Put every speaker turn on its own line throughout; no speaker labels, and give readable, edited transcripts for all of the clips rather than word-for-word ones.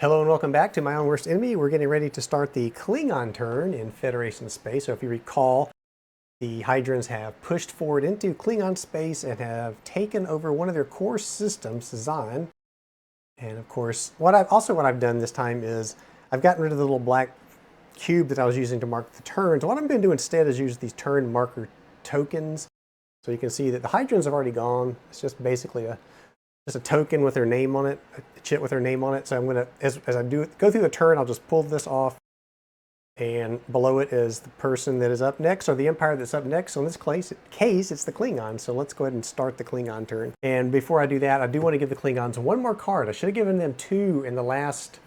Hello and welcome back to My Own Worst Enemy. We're getting ready to start the Klingon turn in Federation space. So if you recall, the Hydrons have pushed forward into Klingon space and have taken over one of their core systems, Zan. And of course, what I've done this time is I've gotten rid of the little black cube that I was using to mark the turns. What I'm going to do instead is use these turn marker tokens. So you can see that the Hydrons have already gone. It's just basically just a token with their name on it, a chit with their name on it. So I'm going to, as I go through the turn, I'll just pull this off. And below it is the person that is up next, or the empire that's up next. So in this case, it's the Klingons. So let's go ahead and start the Klingon turn. And before I do that, I do want to give the Klingons one more card. I should have given them two in the last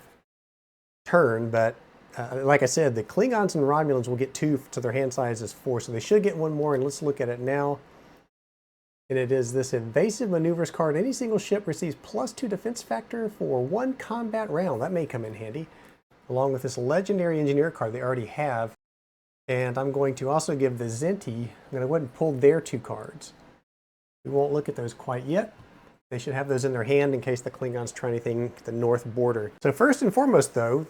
turn, but like I said, the Klingons and Romulans will get two to their hand size is 4. So they should get one more, and let's look at it now. And it is this evasive maneuvers card. Any single ship receives +2 defense factor for 1 combat round. That may come in handy. Along with this legendary engineer card they already have. And I'm going to also give the Zenti, I'm going to go ahead and pull their 2 cards. We won't look at those quite yet. They should have those in their hand in case the Klingons try anything at the north border. So first and foremost though,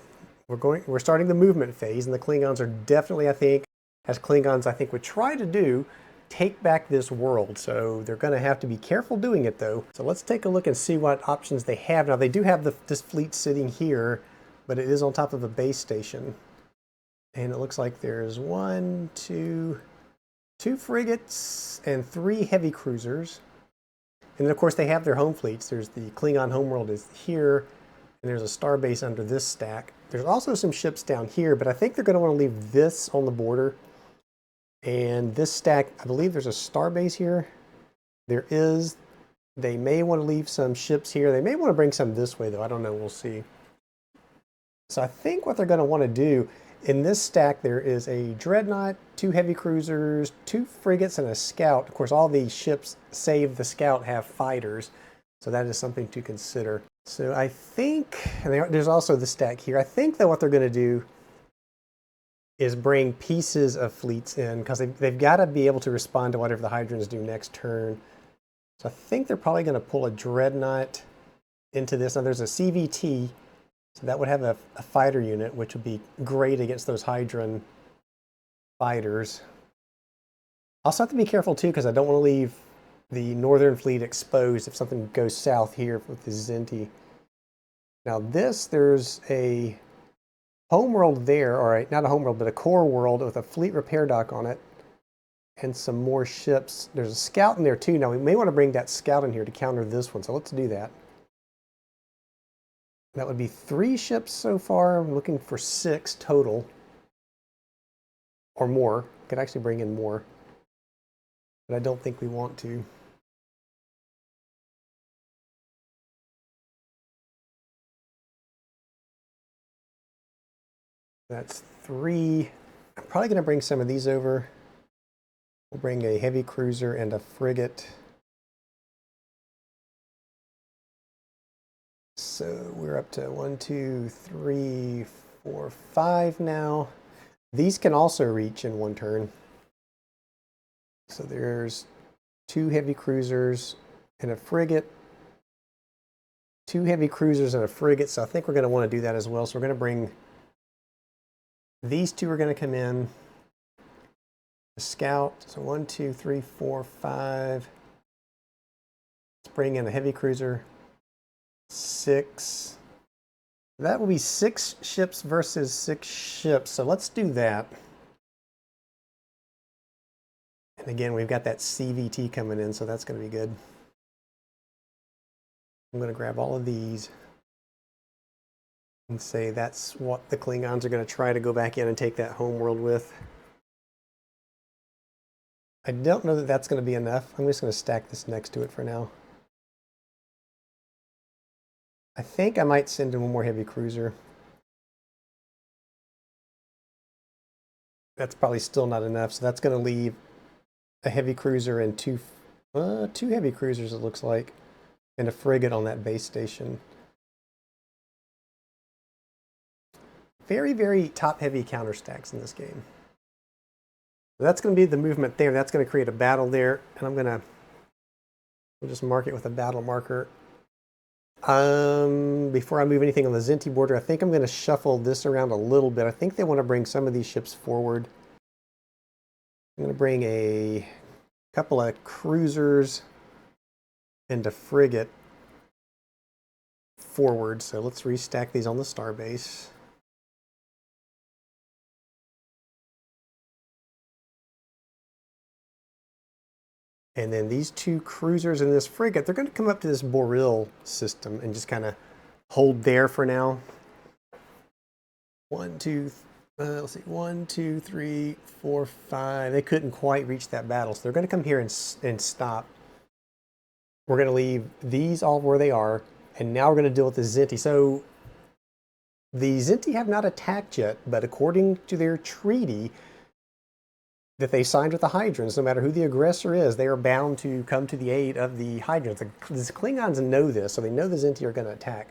we're starting the movement phase, and the Klingons are definitely, I think, as Klingons I think would try to do, take back this world. So they're going to have to be careful doing it though. So let's take a look and see what options they have. Now they do have this fleet sitting here, but it is on top of a base station. And it looks like there's 2 frigates and 3 heavy cruisers. And then of course they have their home fleets. There's the Klingon homeworld is here, and there's a star base under this stack. There's also some ships down here, but I think they're going to want to leave this on the border. And this stack, I believe there's a star base here. There is. They may want to leave some ships here. They may want to bring some this way, though. I don't know. We'll see. So I think what they're going to want to do, in this stack, there is a dreadnought, 2 heavy cruisers, 2 frigates, and a scout. Of course, all these ships, save the scout, have fighters. So that is something to consider. So I think, and there's also the stack here. I think that what they're going to do is bring pieces of fleets in, because they've got to be able to respond to whatever the Hydrons do next turn. So I think they're probably going to pull a dreadnought into this. Now there's a CVT, so that would have a fighter unit, which would be great against those Hydron fighters. Also have to be careful too, because I don't want to leave the Northern Fleet exposed if something goes south here with the Zenti. Now there's a homeworld there, or not a homeworld, but a core world with a fleet repair dock on it and some more ships. There's a scout in there too. Now we may want to bring that scout in here to counter this one, so let's do that. That would be 3 ships so far. I'm looking for 6 total or more. Could actually bring in more, but I don't think we want to. That's 3. I'm probably going to bring some of these over. We'll bring a heavy cruiser and a frigate. So we're up to 1, 2, 3, 4, 5 now. These can also reach in one turn. So there's 2 heavy cruisers and a frigate. 2 heavy cruisers and a frigate. So I think we're going to want to do that as well. So we're going to bring these 2 are going to come in. The scout. So 1, 2, 3, 4, 5. Let's bring in a heavy cruiser. 6. That will be 6 ships versus 6 ships. So let's do that. And again, we've got that CVT coming in, so that's going to be good. I'm going to grab all of these and say that's what the Klingons are going to try to go back in and take that homeworld with. I don't know that that's going to be enough. I'm just going to stack this next to it for now. I think I might send in one more heavy cruiser. That's probably still not enough, so that's going to leave a heavy cruiser and 2 heavy cruisers, it looks like, and a frigate on that base station. Very, very top-heavy counter stacks in this game. So that's going to be the movement there. That's going to create a battle there, and we'll just mark it with a battle marker. Before I move anything on the Zinti border, I think I'm going to shuffle this around a little bit. I think they want to bring some of these ships forward. I'm going to bring a couple of cruisers and a frigate forward. So let's restack these on the starbase. And then these two cruisers and this frigate, they're going to come up to this Boril system and just kind of hold there for now. Let's see, 1, 2, 3, 4, 5. They couldn't quite reach that battle, so they're going to come here and stop. We're going to leave these all where they are, and now we're going to deal with the Zinti. So the Zinti have not attacked yet, but according to their treaty that they signed with the Hydrons, no matter who the aggressor is, they are bound to come to the aid of the Hydrons. The Klingons know this, so they know the Zinti are going to attack.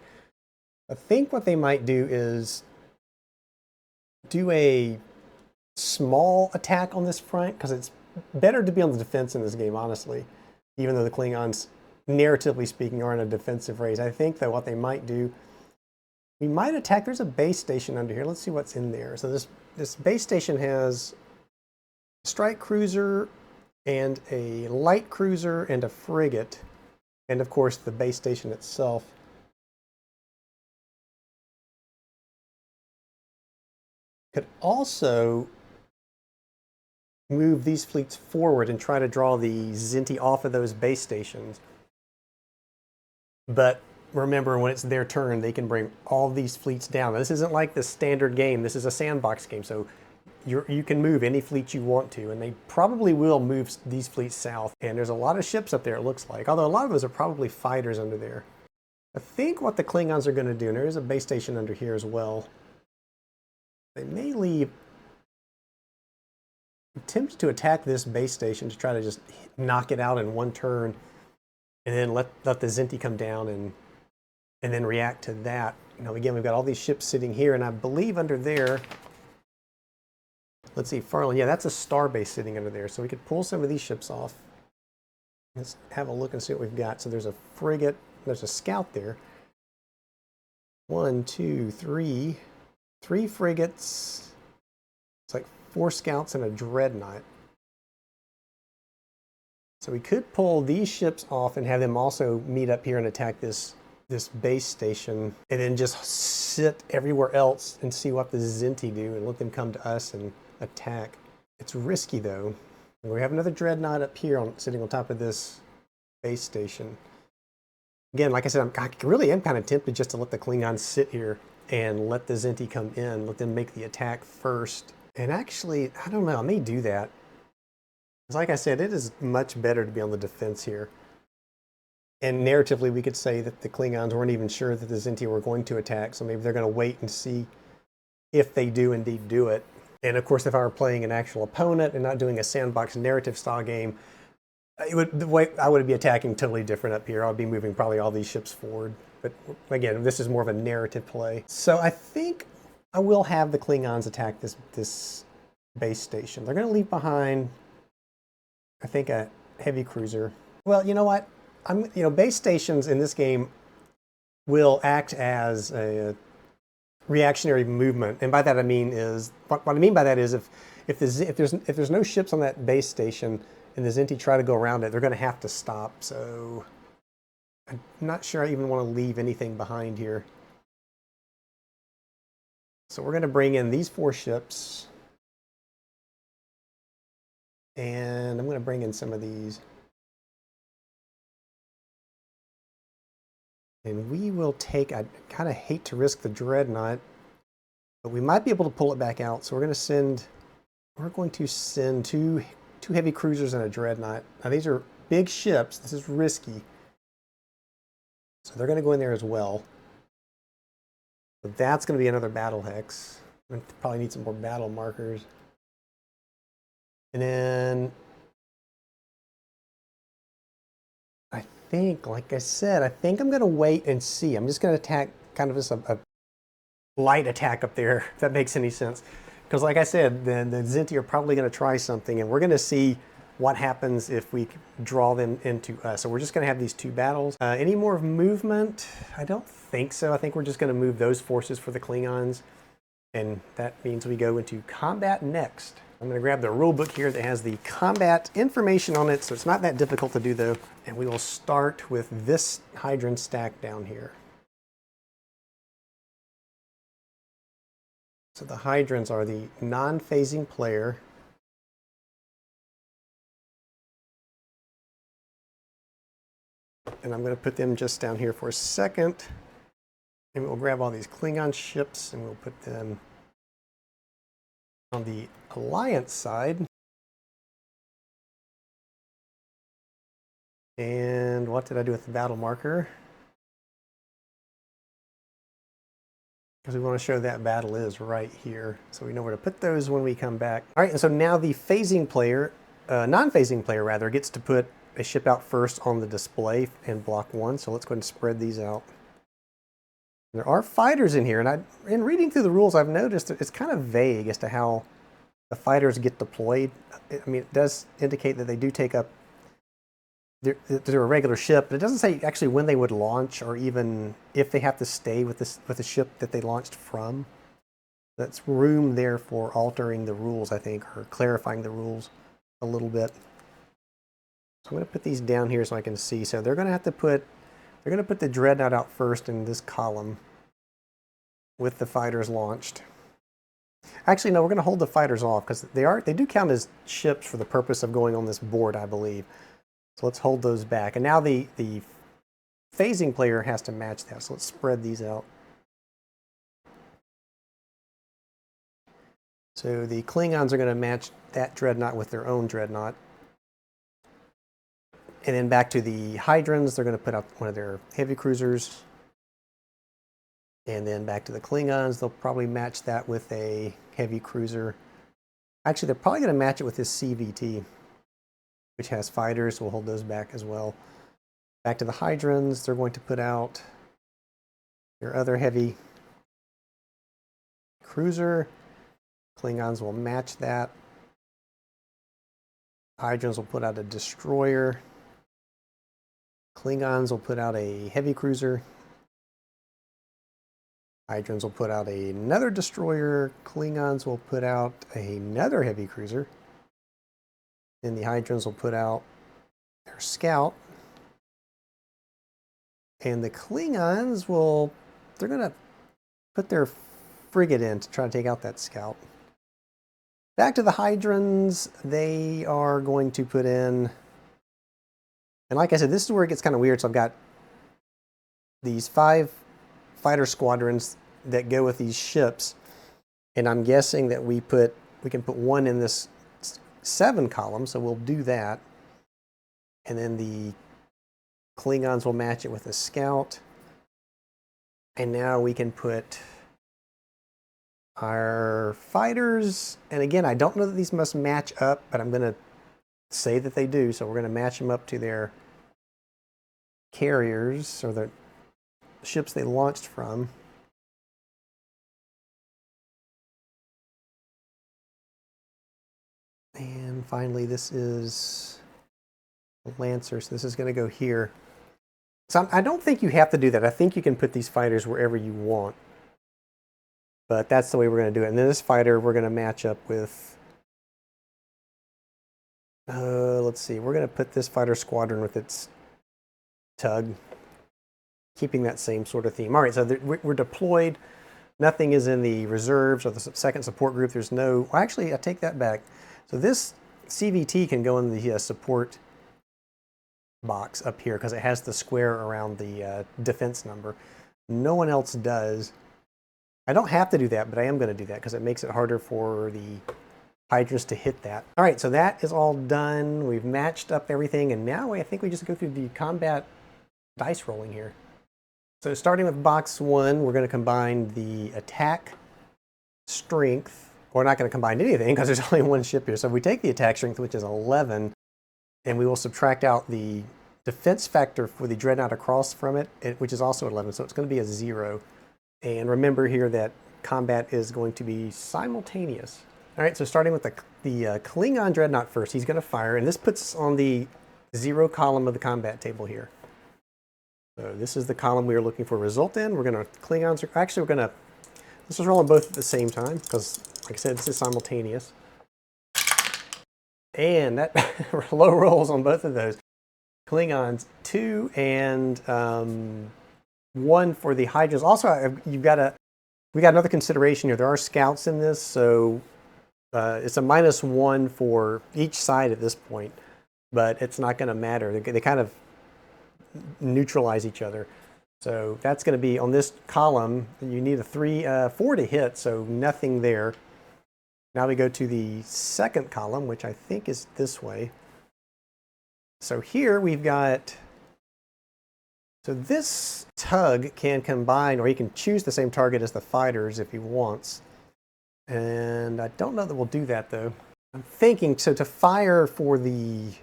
I think what they might do is do a small attack on this front, because it's better to be on the defense in this game, honestly, even though the Klingons, narratively speaking, are in a defensive race. I think that what they might do, we might attack. There's a base station under here. Let's see what's in there. So this base station has a strike cruiser and a light cruiser and a frigate, and of course the base station itself. Could also move these fleets forward and try to draw the Zinti off of those base stations. But remember, when it's their turn, they can bring all these fleets down. Now, this isn't like the standard game. This is a sandbox game, so you can move any fleet you want to, and they probably will move these fleets south. And there's a lot of ships up there, it looks like, although a lot of those are probably fighters under there. I think what the Klingons are going to do, and there is a base station under here as well, they may leave, attempt to attack this base station to try to just knock it out in one turn, and then let the Zinti come down and then react to that. You know, again, we've got all these ships sitting here, and I believe under there, let's see, Farland, yeah, that's a starbase sitting under there, so we could pull some of these ships off. Let's have a look and see what we've got. So there's a frigate, there's a scout there. 1, 2, 3. 3 frigates. It's like 4 scouts and a dreadnought. So we could pull these ships off and have them also meet up here and attack this base station, and then just sit everywhere else and see what the Zinti do and let them come to us and attack. It's risky though. We have another dreadnought up here sitting on top of this base station. Again, like I said, I really am kind of tempted just to let the Klingons sit here and let the Zinti come in, let them make the attack first. And actually, I don't know, I may do that. Because like I said, it is much better to be on the defense here. And narratively, we could say that the Klingons weren't even sure that the Zinti were going to attack, so maybe they're going to wait and see if they do indeed do it. And of course, if I were playing an actual opponent and not doing a sandbox narrative style game, the way I would be attacking totally different up here. I'll be moving probably all these ships forward. But again, this is more of a narrative play. So I think I will have the Klingons attack this base station. They're going to leave behind, I think, a heavy cruiser. Well, you know what? Base stations in this game will act as a reactionary movement, and by that I mean is what I mean by that is if there's no ships on that base station and the Zinti try to go around it, they're going to have to stop. So I'm not sure I even want to leave anything behind here. So we're going to bring in these 4 ships, and I'm going to bring in some of these. And we will take, I kind of hate to risk the dreadnought, but we might be able to pull it back out. So we're going to send two heavy cruisers and a dreadnought. Now these are big ships. This is risky. So they're going to go in there as well. But that's going to be another battle hex. We probably need some more battle markers. And then I think, like I said, I think I'm going to wait and see. I'm just going to attack kind of just a light attack up there, if that makes any sense. Because like I said, the Zinti are probably going to try something, and we're going to see what happens if we draw them into us. So we're just going to have these two battles. Any more movement? I don't think so. I think we're just going to move those forces for the Klingons. And that means we go into combat next. I'm going to grab the rule book here that has the combat information on it, so it's not that difficult to do though. And we will start with this Hydron stack down here. So the Hydrons are the non-phasing player. And I'm going to put them just down here for a second. And we'll grab all these Klingon ships and we'll put them on the Alliance side. And what did I do with the battle marker? Because we want to show that battle is right here. So we know where to put those when we come back. All right, and so now the phasing player, non-phasing player rather, gets to put a ship out first on the display in block 1. So let's go ahead and spread these out. There are fighters in here, and in reading through the rules, I've noticed that it's kind of vague as to how the fighters get deployed. I mean, it does indicate that they do take up, they're a regular ship, but it doesn't say actually when they would launch or even if they have to stay with the ship that they launched from. That's room there for altering the rules, I think, or clarifying the rules a little bit. So I'm going to put these down here so I can see. So they're going to have to put, they're going to put the Dreadnought out first in this column with the fighters launched. Actually, no, we're going to hold the fighters off because they do count as ships for the purpose of going on this board, I believe. So let's hold those back. And now the phasing player has to match that. So let's spread these out. So the Klingons are going to match that Dreadnought with their own Dreadnought. And then back to the Hydrons, they're going to put out one of their heavy cruisers. And then back to the Klingons, they'll probably match that with a heavy cruiser. Actually, they're probably going to match it with this CVT, which has fighters, so we'll hold those back as well. Back to the Hydrons, they're going to put out their other heavy cruiser. Klingons will match that. Hydrons will put out a destroyer. Klingons will put out a heavy cruiser. Hydrons will put out another destroyer. Klingons will put out another heavy cruiser. Then the Hydrons will put out their scout. And the Klingons will, they're going to put their frigate in to try to take out that scout. Back to the Hydrons, they are going to put in, and like I said, this is where it gets kind of weird. So I've got these 5 fighter squadrons that go with these ships, and I'm guessing that we can put one in this 7 column, so we'll do that. And then the Klingons will match it with a scout. And now we can put our fighters, and again, I don't know that these must match up, but I'm going to say that they do. So we're going to match them up to their carriers, or the ships they launched from. And finally, this is the Lancer, so this is going to go here. So I don't think you have to do that. I think you can put these fighters wherever you want. But that's the way we're going to do it. And then this fighter, we're going to match up with, let's see, we're going to put this fighter squadron with its tug, keeping that same sort of theme. All right, so we're deployed. Nothing is in the reserves or the second support group. There's no, well, actually, I take that back. So this CVT can go in the support box up here because it has the square around the defense number. No one else does. I don't have to do that, but I am going to do that because it makes it harder for the Hydras to hit that. All right, so that is all done. We've matched up everything, and now I think we just go through the combat dice rolling here. So starting with box 1, we're going to combine the attack strength. We're not going to combine anything because there's only one ship here. So if we take the attack strength, which is 11, and we will subtract out the defense factor for the Dreadnought across from it, which is also 11, so it's going to be a 0. And remember here that combat is going to be simultaneous. All right, so starting with the the Klingon Dreadnought first. He's going to fire, and this puts us on the 0 column of the combat table here. So this is the column we are looking for a result in. We're going to Klingons. Actually, we're going to let's just roll them both at the same time because, like I said, this is simultaneous. And that low rolls on both of those. Klingons 2 and 1 for the Hydras. Also, we got another consideration here. There are scouts in this, so it's a -1 for each side at this point, but it's not going to matter. They kind of neutralize each other. So that's going to be on this column. You need a 4 to hit, so nothing there. Now we go to the second column, which I think is this way. So here we've got, so this tug can combine, or he can choose the same target as the fighters if he wants. And I don't know that we'll do that though. I'm thinking, so to fire for the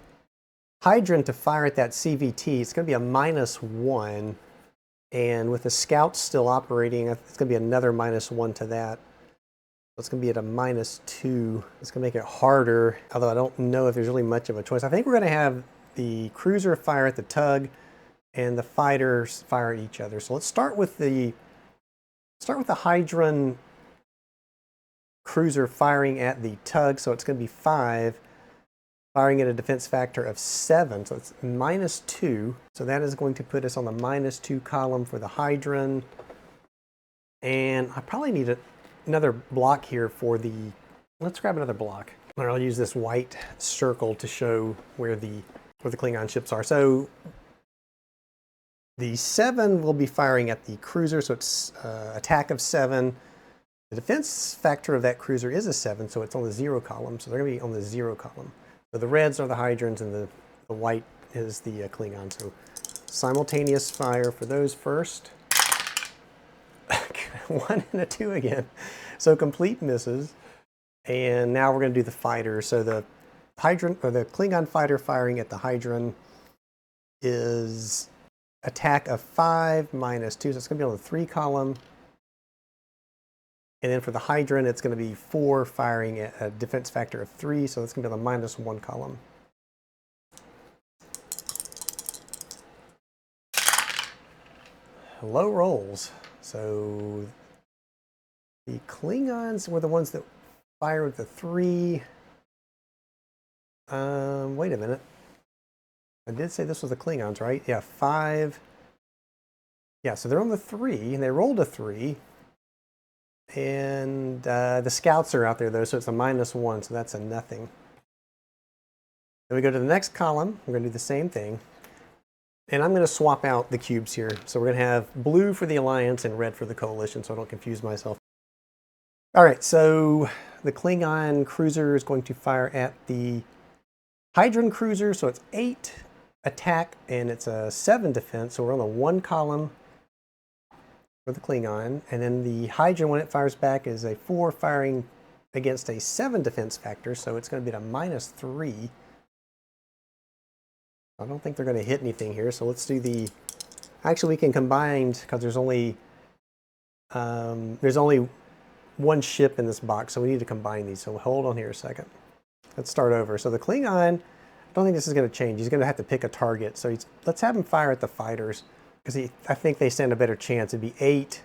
Hydran to fire at that CVT, it's going to be a -1. And with the scouts still operating, it's going to be another -1 to that. It's going to be at a -2. It's going to make it harder, although I don't know if there's really much of a choice. I think we're going to have the cruiser fire at the tug and the fighters fire at each other. So let's start with the Hydran cruiser firing at the tug. So it's going to be 5, firing at a defense factor of 7. So it's -2. So that is going to put us on the -2 column for the Hydran. And I probably need another block here for the, let's grab another block. I'll use this white circle to show where the Klingon ships are. So the 7 will be firing at the cruiser, so it's attack of 7. The defense factor of that cruiser is a 7, so it's on the 0 column. So they're going to be on the 0 column. So the reds are the Hydrans and the white is the Klingon. So simultaneous fire for those first. 1 and a 2 again. So complete misses. And now we're going to do the fighter. So the Hydran, or the Klingon fighter firing at the Hydran is attack of 5 -2. So it's going to be on the 3 column. And then for the Hydran, it's going to be 4 firing at a defense factor of 3. So that's going to be on the -1 column. Low rolls. So the Klingons were the ones that fired with the 3. Wait a minute. I did say this was the Klingons, right? Yeah, 5. Yeah, so they're on the 3, and they rolled a 3. And the scouts are out there, though, so it's a -1, so that's a nothing. Then we go to the next column. We're going to do the same thing. And I'm going to swap out the cubes here. So we're going to have blue for the Alliance and red for the Coalition, so I don't confuse myself. All right, so the Klingon cruiser is going to fire at the Hydran cruiser, so it's 8 attack and it's a 7 defense, so we're on the 1 column for the Klingon. And then the Hydran, when it fires back, is a 4 firing against a 7 defense factor, so it's going to be at a -3. I don't think they're going to hit anything here, so let's do the... Actually, we can combine, because there's only one ship in this box, so we need to combine these. So hold on here a second. Let's start over. So the Klingon, I don't think this is going to change. He's going to have to pick a target. So let's have him fire at the fighters, because I think they stand a better chance. It'd be 8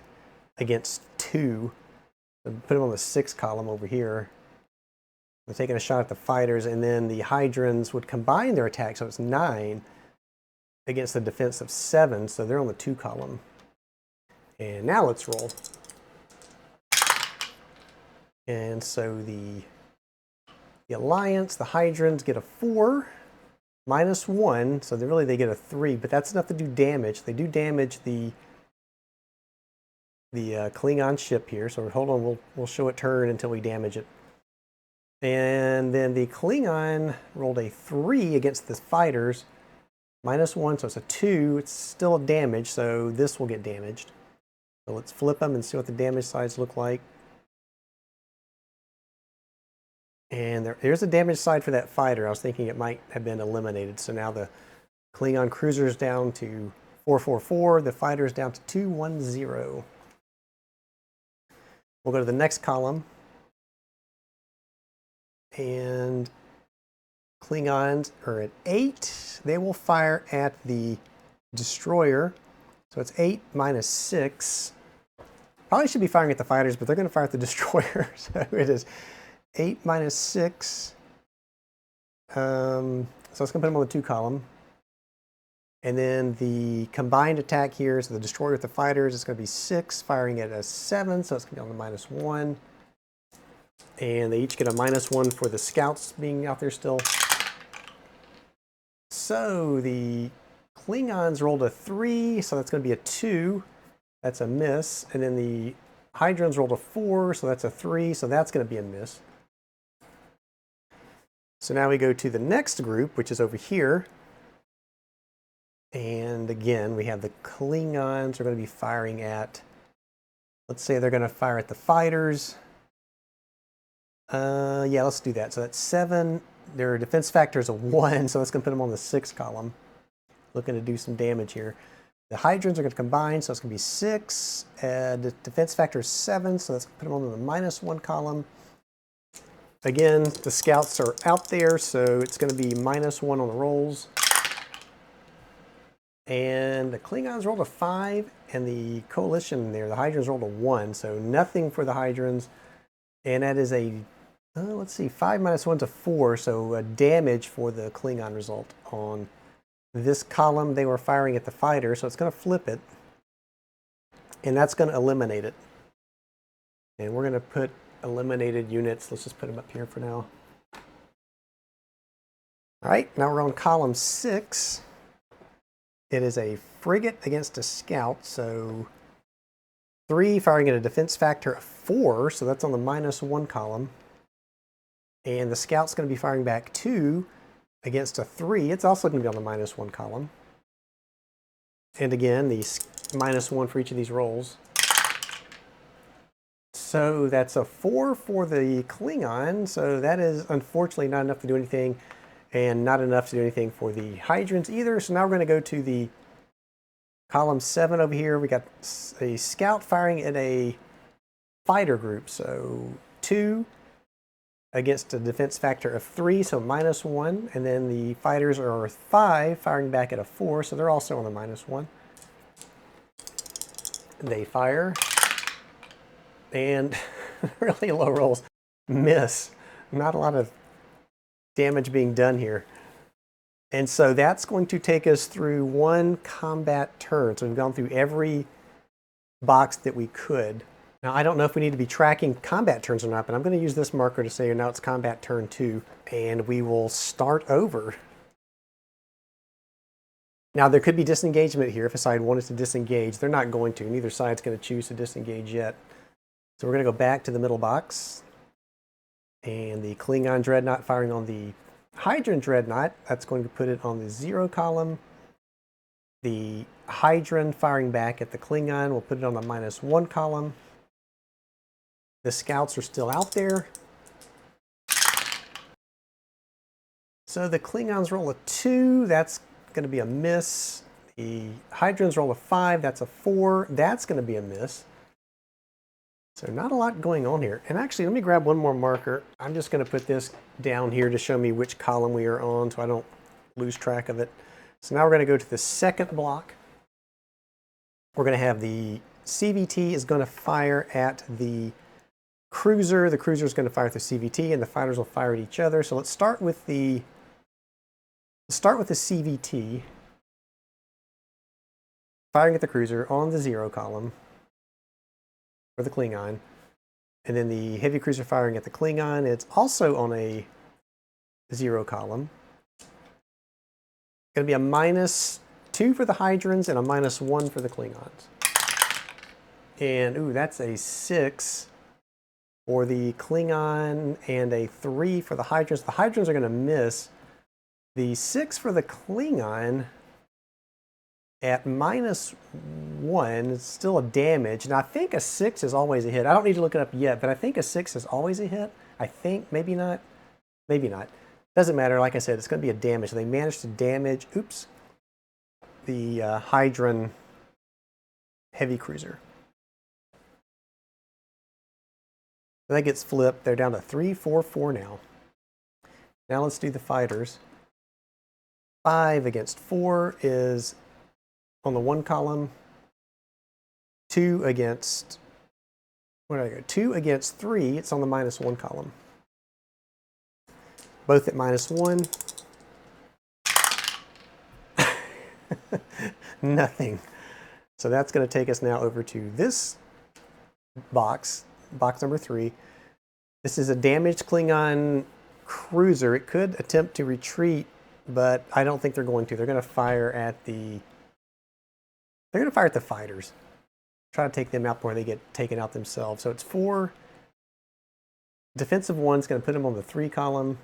against 2. So put him on the 6 column over here. They're taking a shot at the fighters, and then the Hydrans would combine their attack, so it's 9 against the defense of 7, so they're on the 2 column. And now let's roll. And so the Alliance, the Hydrans get a 4, -1, so they get a 3, but that's enough to do damage. They do damage the Klingon ship here, so hold on, we'll show it turn until we damage it. And then the Klingon rolled a 3 against the fighters, -1, so it's a 2. It's still damage, so this will get damaged. So let's flip them and see what the damage sides look like. And there's a damage side for that fighter. I was thinking it might have been eliminated. So now the Klingon cruiser is down to 444. The fighter is down to 210. We'll go to the next column. And Klingons are at 8. They will fire at the destroyer. So it's 8 minus 6. Probably should be firing at the fighters, but they're going to fire at the destroyer. So it is 8 minus 6. So it's going to put them on the 2 column. And then the combined attack here, so the destroyer with the fighters, it's going to be 6, firing at a 7, so it's going to be on the minus 1. And they each get a minus 1 for the scouts being out there still. So the Klingons rolled a 3, so that's going to be a 2. That's a miss. And then the Hydrons rolled a 4, so that's a 3, so that's going to be a miss. So now we go to the next group, which is over here. And again, we have the Klingons are going to be firing at, let's say they're going to fire at the fighters. Yeah, let's do that. So that's 7. Their defense factor is a 1, so that's going to put them on the 6 column. Looking to do some damage here. The Hydrons are going to combine, so it's going to be 6. The defense factor is 7, so that's going to put them on the minus 1 column. Again, the scouts are out there, so it's going to be minus 1 on the rolls. And the Klingons rolled a 5, and the coalition there, the Hydrons rolled a 1, so nothing for the Hydrons. And that is a, let's see, 5 minus 1 is a 4, so a damage for the Klingon result. On this column, they were firing at the fighter, so it's going to flip it. And that's going to eliminate it. And we're going to put eliminated units. Let's just put them up here for now. All right, now we're on column 6. It is a frigate against a scout, so 3 firing at a defense factor of 4, so that's on the minus 1 column. And the scout's going to be firing back 2 against a 3. It's also going to be on the minus 1 column. And again, the minus 1 for each of these rolls. So that's a 4 for the Klingon, so that is unfortunately not enough to do anything. And not enough to do anything for the Hydrons either. So now we're going to go to the column 7 over here. We got a scout firing at a fighter group. So 2 against a defense factor of 3, so minus 1. And then the fighters are 5 firing back at a 4, so they're also on the minus 1. They fire. And really low rolls. Miss. Not a lot of damage being done here. And so that's going to take us through 1 combat turn. So we've gone through every box that we could. Now I don't know if we need to be tracking combat turns or not, but I'm going to use this marker to say now it's combat turn 2, and we will start over. Now there could be disengagement here if a side wanted to disengage. They're not going to. Neither side's going to choose to disengage yet. So we're going to go back to the middle box. And the Klingon Dreadnought firing on the Hydron Dreadnought, that's going to put it on the 0 column. The Hydron firing back at the Klingon will put it on the minus 1 column. The scouts are still out there. So the Klingons roll a 2, that's going to be a miss. The Hydrons roll a 5, that's a 4, that's going to be a miss. So not a lot going on here. And actually, let me grab one more marker. I'm just going to put this down here to show me which column we are on so I don't lose track of it. So now we're going to go to the second block. We're going to have the CVT is going to fire at the cruiser. The cruiser is going to fire at the CVT, and the fighters will fire at each other. So let's start with the CVT firing at the cruiser on the 0 column. For the Klingon. And then the heavy cruiser firing at the Klingon, it's also on a 0 column. Going to be a minus 2 for the Hydrons and a minus 1 for the Klingons. And, ooh, that's a 6 for the Klingon and a 3 for the Hydrons. The Hydrons are going to miss. The 6 for the Klingon at minus 1, it's still a damage. Now I think a 6 is always a hit. I don't need to look it up yet, but I think a 6 is always a hit. I think, maybe not. Maybe not. Doesn't matter, like I said, it's going to be a damage. So they managed to damage, oops, the Hydron heavy cruiser. That gets flipped. They're down to 3-4-4 now. Now let's do the fighters. 5 against 4 is on the 1 column. 2 against, where did I go? 2 against 3, it's on the -1 column. Both at -1. Nothing. So that's going to take us now over to this box number 3. This is a damaged Klingon cruiser. It could attempt to retreat, but I don't think they're going to. They're going to fire at the fighters. Try to take them out before they get taken out themselves. So it's 4. Defensive 1's going to put them on the 3 column.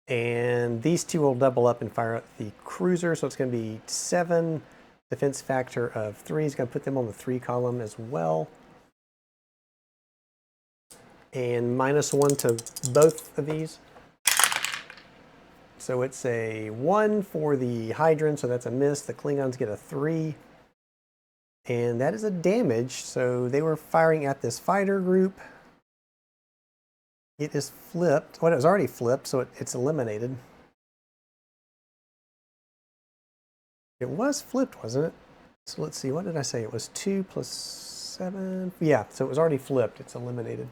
And these 2 will double up and fire at the cruiser. So it's going to be 7. Defense factor of 3 is going to put them on the 3 column as well. And -1 to both of these. So it's a 1 for the Hydran, so that's a miss. The Klingons get a 3. And that is a damage. So they were firing at this fighter group. It is flipped. Well, it was already flipped, so it's eliminated. It was flipped, wasn't it? So let's see, what did I say? It was 2 plus 7. Yeah, so it was already flipped. It's eliminated.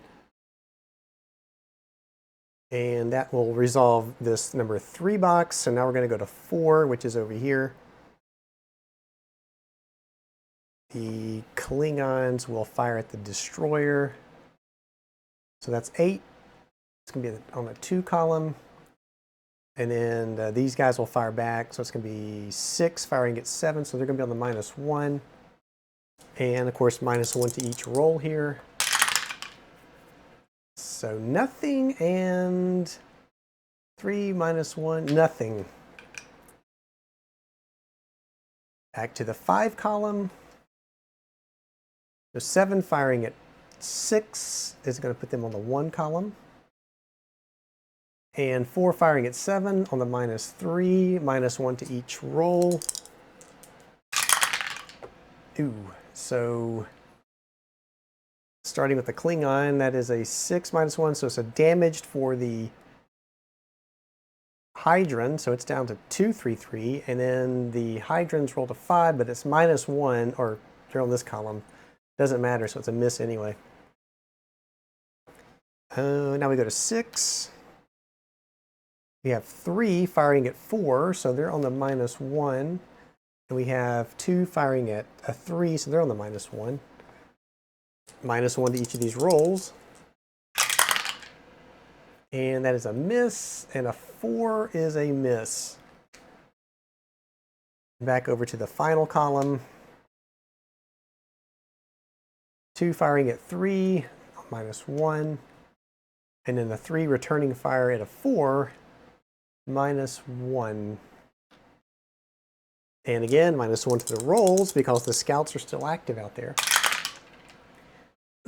And that will resolve this number 3 box. So now we're going to go to 4, which is over here. The Klingons will fire at the destroyer. So that's 8. It's going to be on the 2 column. And then these guys will fire back. So it's going to be 6 firing at 7. So they're going to be on the -1. And of course, -1 to each roll here. So nothing, and 3 -1, nothing. Back to the 5 column. So 7 firing at 6 is going to put them on the 1 column. And 4 firing at 7 on the -3, -1 to each roll. Ooh, so starting with the Klingon, that is a 6 -1, so it's a damaged for the Hydran, so it's down to 2, 3, 3, and then the Hydrans rolled a 5, but it's -1, or they're on this column. Doesn't matter, so it's a miss anyway. Now we go to 6. We have 3 firing at 4, so they're on the -1. And we have 2 firing at a 3, so they're on the -1. -1 to each of these rolls. And that is a miss, and a 4 is a miss. Back over to the final column. 2 firing at 3, -1. And then the 3 returning fire at a 4, -1. And again, -1 to the rolls because the scouts are still active out there.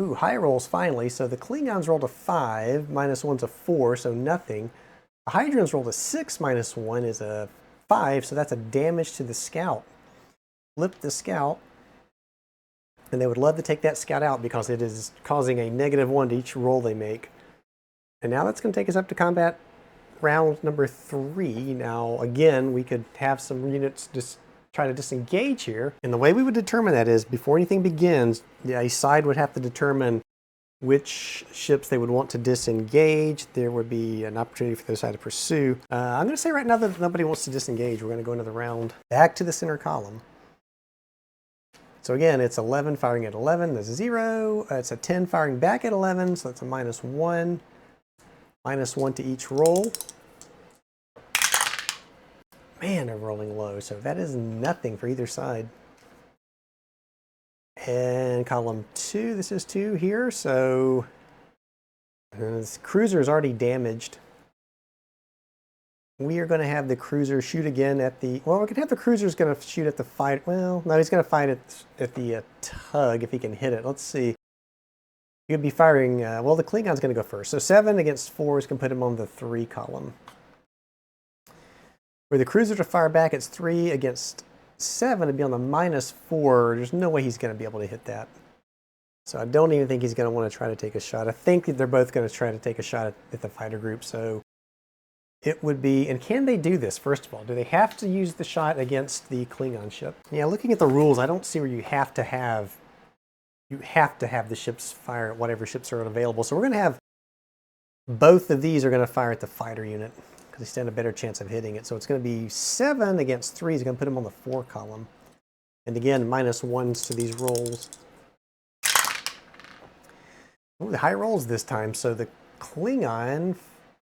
Ooh, high rolls finally. So the Klingons rolled a 5, -1's a 4, so nothing. The Hydrans rolled a 6, -1 is a 5, so that's a damage to the scout. Flip the scout. And they would love to take that scout out because it is causing a -1 to each roll they make. And now that's going to take us up to combat round number 3. Now, again, we could have some units just try to disengage here. And the way we would determine that is before anything begins, a side would have to determine which ships they would want to disengage. There would be an opportunity for the other side to pursue. I'm going to say right now that nobody wants to disengage. We're going to go another round back to the center column. So again, it's 11 firing at 11, that's 0. It's a 10 firing back at 11, so that's a -1. -1 to each roll. Man, they're rolling low, so that is nothing for either side. And column 2, this is 2 here, so this cruiser is already damaged. We are going to have the cruiser shoot again at the, well, we could have the cruiser's going to shoot at the fight, well, no, he's going to fight at the tug if he can hit it. Let's see. He could be firing, well, the Klingon's going to go first. So 7 against 4 is going to put him on the 3 column. For the cruiser to fire back, it's 3 against 7 to be on the -4. There's no way he's going to be able to hit that. So I don't even think he's going to want to try to take a shot. I think that they're both going to try to take a shot at the fighter group. So it would be, and can they do this, first of all? Do they have to use the shot against the Klingon ship? Yeah, looking at the rules, I don't see where you have to have the ships fire at whatever ships are available. So we're going to have both of these are going to fire at the fighter unit because they stand a better chance of hitting it. So it's going to be 7 against 3 is going to put them on the 4 column. And again, -1s to these rolls. Oh, the high rolls this time. So the Klingon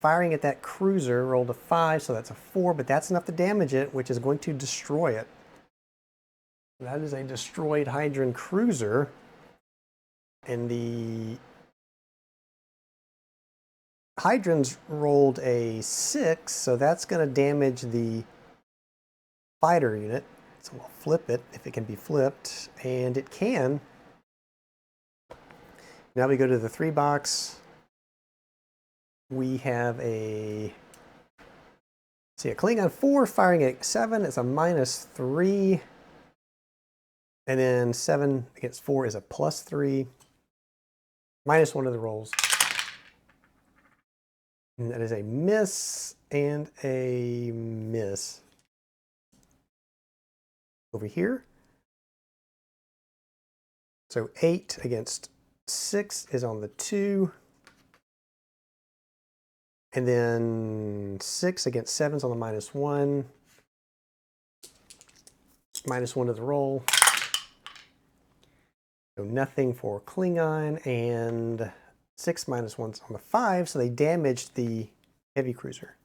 firing at that cruiser rolled a 5, so that's a 4, but that's enough to damage it, which is going to destroy it. That is a destroyed Hydran cruiser. And the Hydrans rolled a 6, so that's going to damage the fighter unit. So we'll flip it if it can be flipped, and it can. Now we go to the 3 box. We have a Klingon 4 firing at 7 is a -3. And then 7 against 4 is a +3. -1 to the rolls. And that is a miss and a miss. Over here. So 8 against 6 is on the 2. And then 6 against 7 is on the -1. -1 to the roll. So nothing for Klingon, and 6 -1's on the 5, so they damaged the heavy cruiser.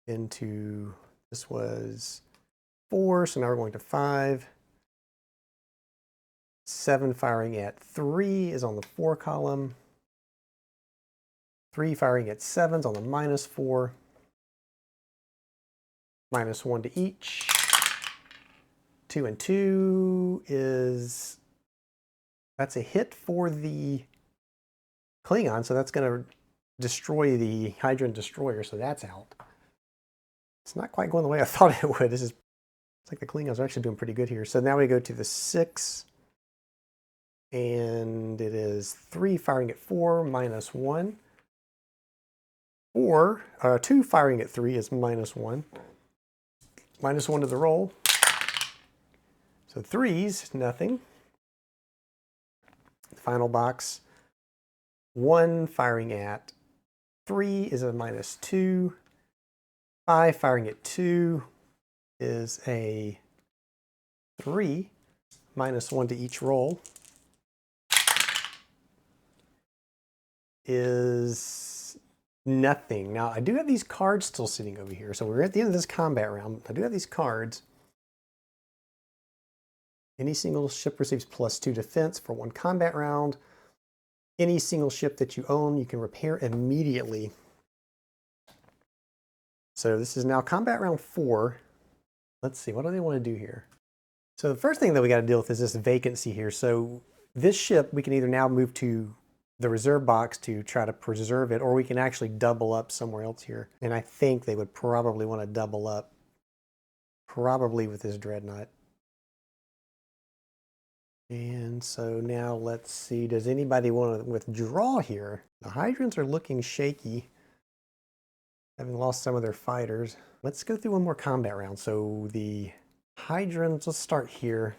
Into, this was 4, so now we're going to 5. 7 firing at 3 is on the 4 column. 3 firing at 7's on the -4. -1 to each. 2 and 2 is, that's a hit for the Klingon, so that's going to destroy the Hydran destroyer, so that's out. It's not quite going the way I thought it would. It's like the Klingons are actually doing pretty good here. So now we go to the 6, and it is 3 firing at 4, -1. 2 firing at 3 is -1. -1 to the roll. So 3s, nothing. The final box, 1 firing at 3 is a -2. 5 firing at 2 is a 3, -1 to each roll. Is nothing. Now, I do have these cards still sitting over here. So we're at the end of this combat round. I do have these cards. Any single ship receives +2 defense for 1 combat round. Any single ship that you own, you can repair immediately. So this is now combat round 4. Let's see, what do they want to do here? So the first thing that we got to deal with is this vacancy here. So this ship, we can either now move to the reserve box to try to preserve it, or we can actually double up somewhere else here. And I think they would probably want to double up, probably with this dreadnought. And so now let's see, does anybody want to withdraw here? The Hydrans are looking shaky, having lost some of their fighters. Let's go through one more combat round. So the Hydrans, let's start here.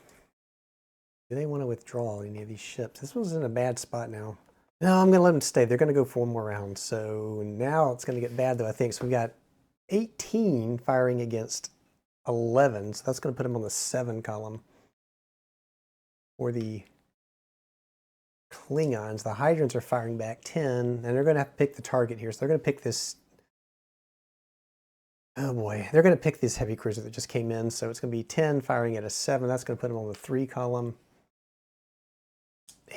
Do they want to withdraw any of these ships? This one's in a bad spot now. No, I'm going to let them stay. They're going to go for one more round. So now it's going to get bad, though, I think. So we got 18 firing against 11. So that's going to put them on the 7 column. For the Klingons, the Hydrans are firing back 10, and they're going to have to pick the target here. So they're going to pick this. Oh boy, they're going to pick this heavy cruiser that just came in. So it's going to be 10 firing at a 7. That's going to put them on the 3 column.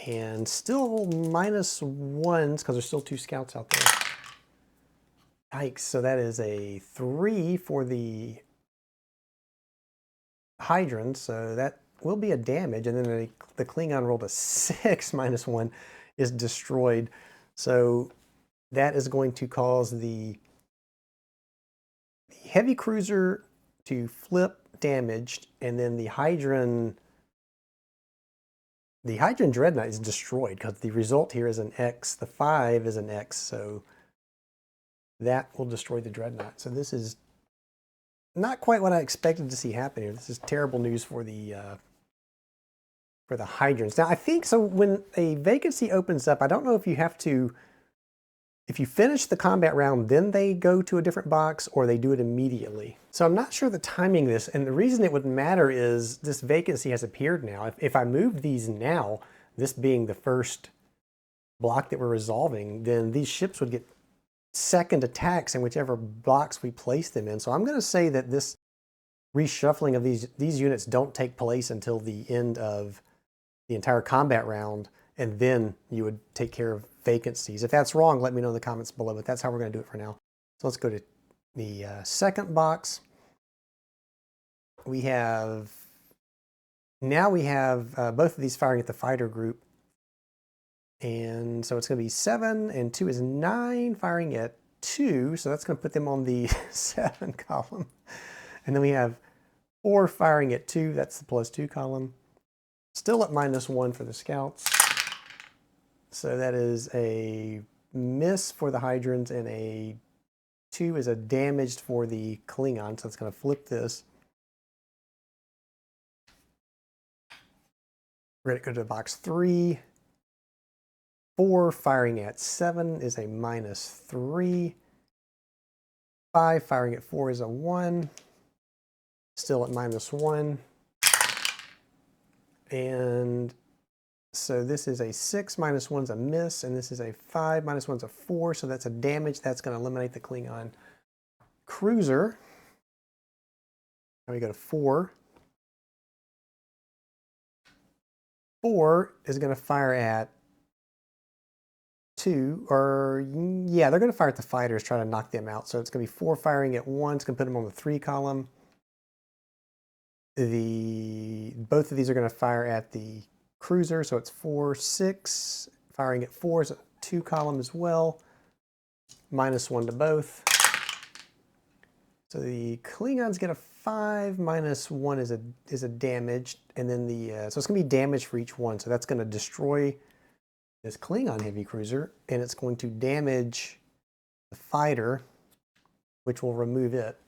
And still -1s because there's still 2 scouts out there. Yikes, so that is a 3 for the Hydrans, so that will be a damage. And then the Klingon rolled a 6, -1 is destroyed. So that is going to cause the heavy cruiser to flip damaged, and then the Hydran dreadnought is destroyed because the result here is an X. The 5 is an X, so that will destroy the dreadnought. So this is not quite what I expected to see happen here. This is terrible news for the hydrants. Now I think so when a vacancy opens up, I don't know if you have to, if you finish the combat round, then they go to a different box or they do it immediately. So I'm not sure the timing of this, and the reason it would matter is this vacancy has appeared now. If I move these now, this being the first block that we're resolving, then these ships would get second attacks in whichever box we place them in. So I'm going to say that this reshuffling of these units don't take place until the end of the entire combat round, and then you would take care of vacancies. If that's wrong, let me know in the comments below, but that's how we're going to do it for now. So let's go to the second box. We have, now we have both of these firing at the fighter group. And so it's going to be 7 and 2 is 9 firing at 2. So that's going to put them on the 7 column. And then we have 4 firing at 2. That's the +2 column. Still at -1 for the scouts. So that is a miss for the hydrants, and a 2 is a damaged for the Klingon. So it's going to flip this. We're going to go to box 3. 4 firing at 7 is a -3. 5 firing at 4 is a 1. Still at -1. And so this is a 6, -1's a miss, and this is a 5, -1's a 4, so that's a damage. That's going to eliminate the Klingon cruiser. Now we go to 4. 4 is going to fire at 2, or yeah, they're going to fire at the fighters, try to knock them out. So it's going to be 4 firing at 1. It's going to put them on the 3 column. Both of these are going to fire at the cruiser, so it's 4, 6. Firing at 4 is a 2 column as well. -1 to both. So the Klingons get a 5, -1 is a damage, and then so it's going to be damage for each one. So that's going to destroy this Klingon heavy cruiser, and it's going to damage the fighter, which will remove it,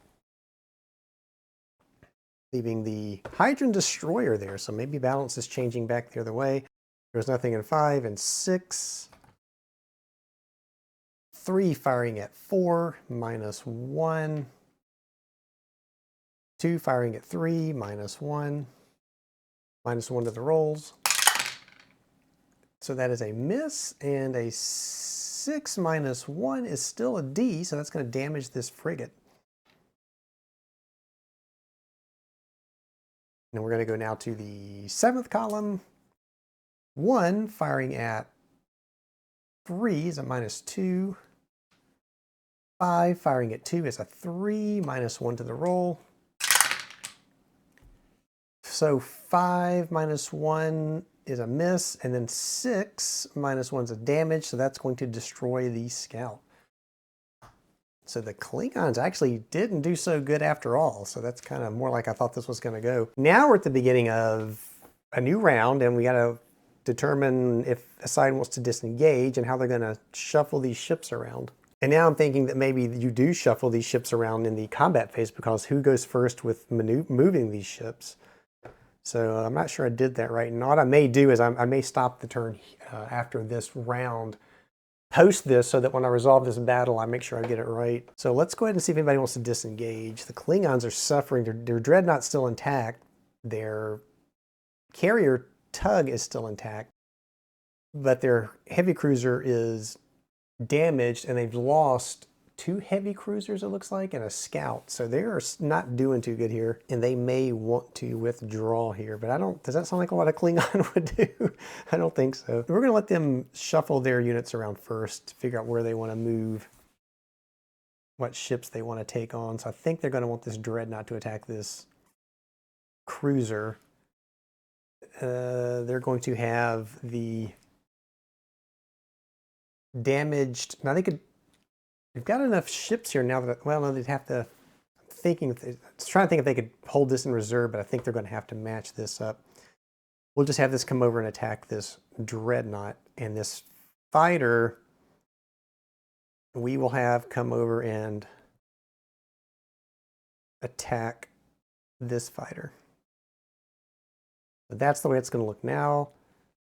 leaving the Hydran destroyer there. So maybe balance is changing back the other way. There's nothing in 5 and 6. 3 firing at 4, -1. 2 firing at 3, -1. -1 to the rolls. So that is a miss, and a 6 -1 is still a D, so that's going to damage this frigate. And we're going to go now to the 7th column. 1 firing at 3 is a -2. 5 firing at 2 is a 3, -1 to the roll. So 5 -1 is a miss, and then 6 -1's a damage, so that's going to destroy the scout. So the Klingons actually didn't do so good after all, so that's kind of more like I thought this was going to go. Now we're at the beginning of a new round, and we got to determine if a side wants to disengage and how they're going to shuffle these ships around. And now I'm thinking that maybe you do shuffle these ships around in the combat phase, because who goes first with moving these ships? So I'm not sure I did that right. And what I may do is I may stop the turn after this round, post this, so that when I resolve this battle, I make sure I get it right. So let's go ahead and see if anybody wants to disengage. The Klingons are suffering. Their dreadnought's still intact. Their carrier tug is still intact, but their heavy cruiser is damaged, and they've lost 2 heavy cruisers, it looks like, and a scout. So they're not doing too good here, and they may want to withdraw here, but does that sound like what a Klingon would do? I don't think so. We're going to let them shuffle their units around first, figure out where they want to move, what ships they want to take on. So I think they're going to want this dreadnought to attack this cruiser. They're going to have the damaged, now they've got enough ships here now that, well, no, they'd have to, trying to think if they could hold this in reserve, but I think they're going to have to match this up. We'll just have this come over and attack this dreadnought, and this fighter we will have come over and attack this fighter. But that's the way it's going to look now.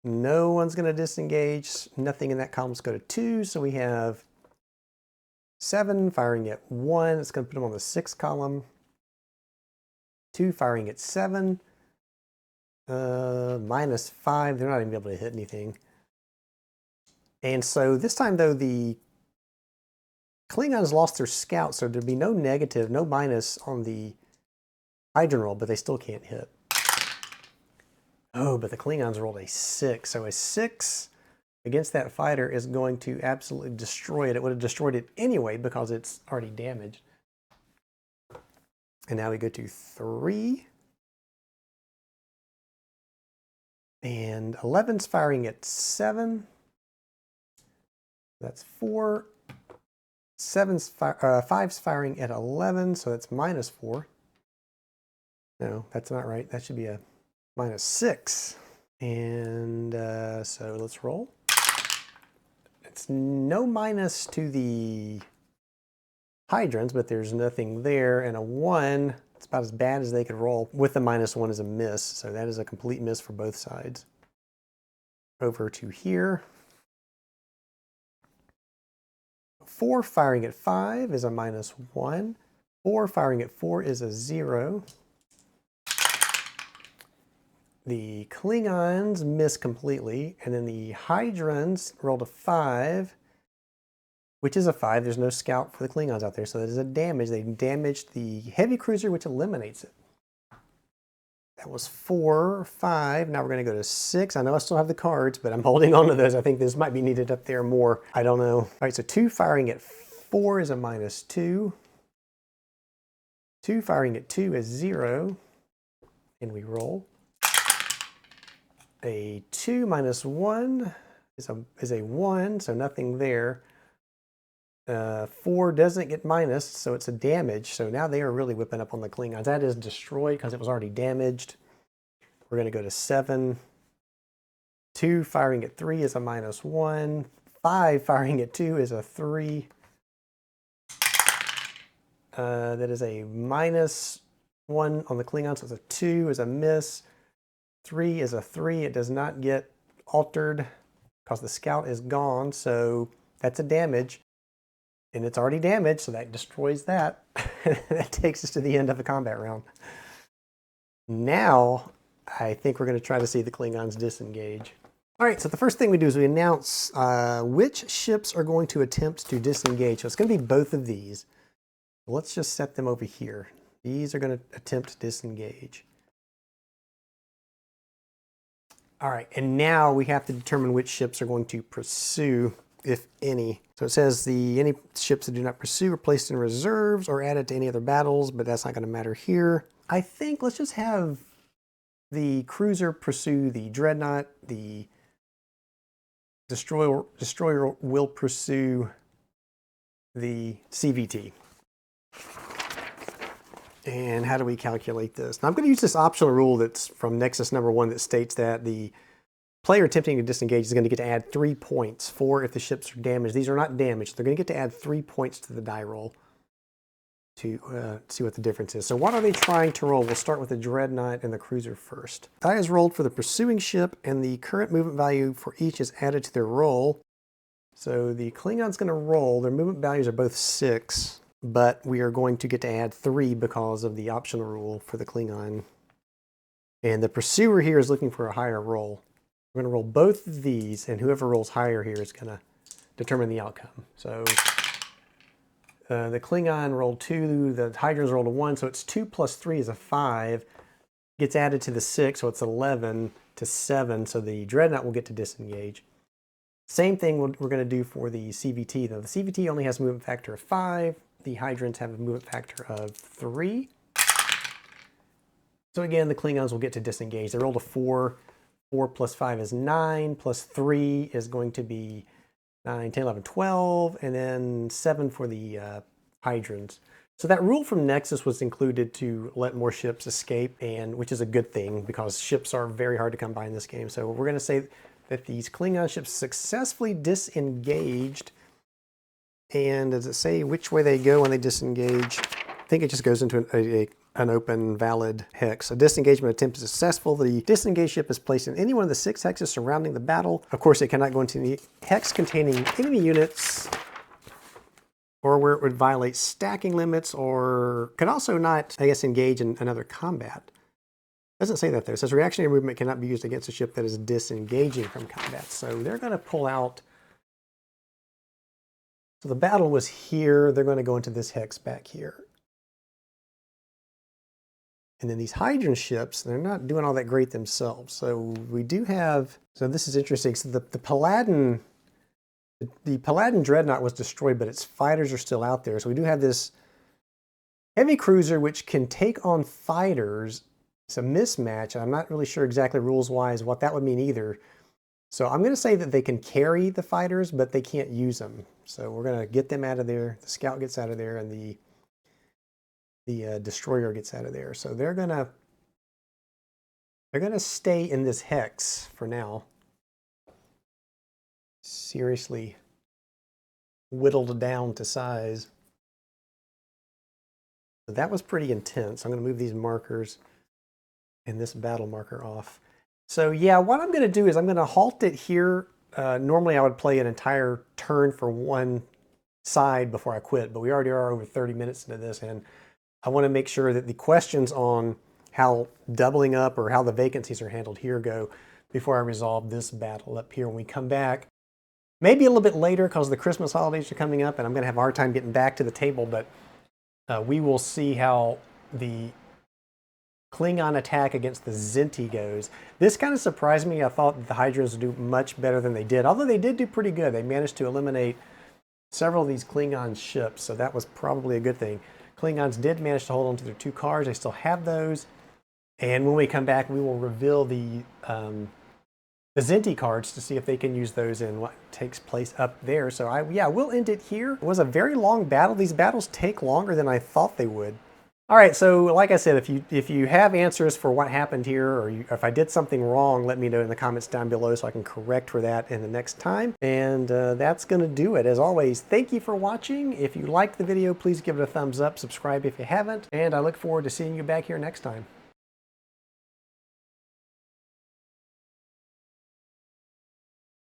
No one's going to disengage. Nothing in that column is go to 2. So we have 7 firing at 1. It's going to put them on the 6th column. 2 firing at 7. Minus 5. They're not even able to hit anything. And so this time, though, the Klingons lost their scout, so there'd be no negative, no minus on the Hydron roll, but they still can't hit. Oh, but the Klingons rolled a 6. So a 6 against that fighter is going to absolutely destroy it. It would have destroyed it anyway because it's already damaged. And now we go to 3. And 11's firing at 7. That's 4. 5's firing at 11, so that's minus 4. No, that's not right. That should be a minus 6. And so let's roll. It's no minus to the Hydrons, but there's nothing there. And a 1, it's about as bad as they could roll. With the minus 1 is a miss, so that is a complete miss for both sides. Over to here. 4 firing at 5 is a minus 1. 4 firing at 4 is a 0. The Klingons miss completely, and then the Hydrons rolled a 5, which is a 5. There's no scout for the Klingons out there, so that is a damage. They damaged the heavy cruiser, which eliminates it. That was 4, 5. Now we're going to go to 6. I know I still have the cards, but I'm holding on to those. I think this might be needed up there more. I don't know. All right, so 2 firing at 4 is a minus 2. 2 firing at 2 is 0. And we roll. A 2 minus 1 is a 1, so nothing there. 4 doesn't get minus, so it's a damage. So now they are really whipping up on the Klingons. That is destroyed because it was already damaged. We're going to go to 7. 2 firing at 3 is a minus 1. 5 firing at 2 is a 3. That is a minus 1 on the Klingons, so it's a 2 is a miss. 3 is a 3. It does not get altered because the scout is gone, so that's a damage. And it's already damaged, so that destroys that. That takes us to the end of the combat round. Now, I think we're going to try to see the Klingons disengage. All right, so the first thing we do is we announce which ships are going to attempt to disengage. So it's going to be both of these. Let's just set them over here. These are going to attempt to disengage. All right, and now we have to determine which ships are going to pursue, if any. So it says any ships that do not pursue are placed in reserves or added to any other battles, but that's not going to matter here. I think let's just have the cruiser pursue the dreadnought. The destroyer will pursue the CVT. And how do we calculate this? Now I'm going to use this optional rule that's from Nexus number 1 that states that the player attempting to disengage is going to get to add 3 points. 4 if the ships are damaged. These are not damaged. They're going to get to add 3 points to the die roll to see what the difference is. So what are they trying to roll? We'll start with the dreadnought and the cruiser first. Die is rolled for the pursuing ship, and the current movement value for each is added to their roll. So the Klingon's going to roll. Their movement values are both 6. But we are going to get to add 3 because of the optional rule for the Klingon. And the pursuer here is looking for a higher roll. We're going to roll both of these, and whoever rolls higher here is going to determine the outcome. So the Klingon rolled 2, the Hydrons rolled a 1, so it's 2 plus 3 is a 5. Gets added to the 6, so it's 11 to 7, so the Dreadnought will get to disengage. Same thing we're going to do for the CVT, though. The CVT only has a movement factor of 5. The Hydrants have a movement factor of 3. So again, the Klingons will get to disengage. They rolled a 4. 4 plus 5 is 9, plus 3 is going to be 9, 10, 11, 12, and then 7 for the Hydrants. So that rule from Nexus was included to let more ships escape, and which is a good thing because ships are very hard to come by in this game. So we're going to say that these Klingon ships successfully disengaged And does it say which way they go when they disengage? I think it just goes into an open, valid hex. A disengagement attempt is successful. The disengaged ship is placed in any one of the 6 hexes surrounding the battle. Of course, it cannot go into any hex containing enemy units, or where it would violate stacking limits, or could also not, I guess, engage in another combat. It doesn't say that there. It says reactionary movement cannot be used against a ship that is disengaging from combat. So they're going to pull out. So the battle was here. They're going to go into this hex back here. And then these Hydran ships, they're not doing all that great themselves. So we do have, so this is interesting. So the Paladin Dreadnought was destroyed, but its fighters are still out there. So we do have this heavy cruiser, which can take on fighters. It's a mismatch. I'm not really sure exactly rules-wise what that would mean either. So I'm going to say that they can carry the fighters, but they can't use them. So we're going to get them out of there. The scout gets out of there, and the destroyer gets out of there. So they're going to stay in this hex for now. Seriously whittled down to size. So that was pretty intense. I'm going to move these markers and this battle marker off. So yeah, what I'm going to do is I'm going to halt it here. Normally I would play an entire turn for one side before I quit, but we already are over 30 minutes into this, and I want to make sure that the questions on how doubling up or how the vacancies are handled here go before I resolve this battle up here when we come back. Maybe a little bit later because the Christmas holidays are coming up and I'm going to have a hard time getting back to the table, but we will see how the Klingon attack against the Zinti goes. This kind of surprised me. I thought the Hydras would do much better than they did, although they did do pretty good. They managed to eliminate several of these Klingon ships, so that was probably a good thing. Klingons did manage to hold on to their 2 cars. They still have those. And when we come back, we will reveal the Zinti cards to see if they can use those in what takes place up there. So yeah, we'll end it here. It was a very long battle. These battles take longer than I thought they would. All right, so like I said, if you have answers for what happened here, or if I did something wrong, let me know in the comments down below so I can correct for that in the next time. And that's going to do it. As always, thank you for watching. If you liked the video, please give it a thumbs up, subscribe if you haven't, and I look forward to seeing you back here next time.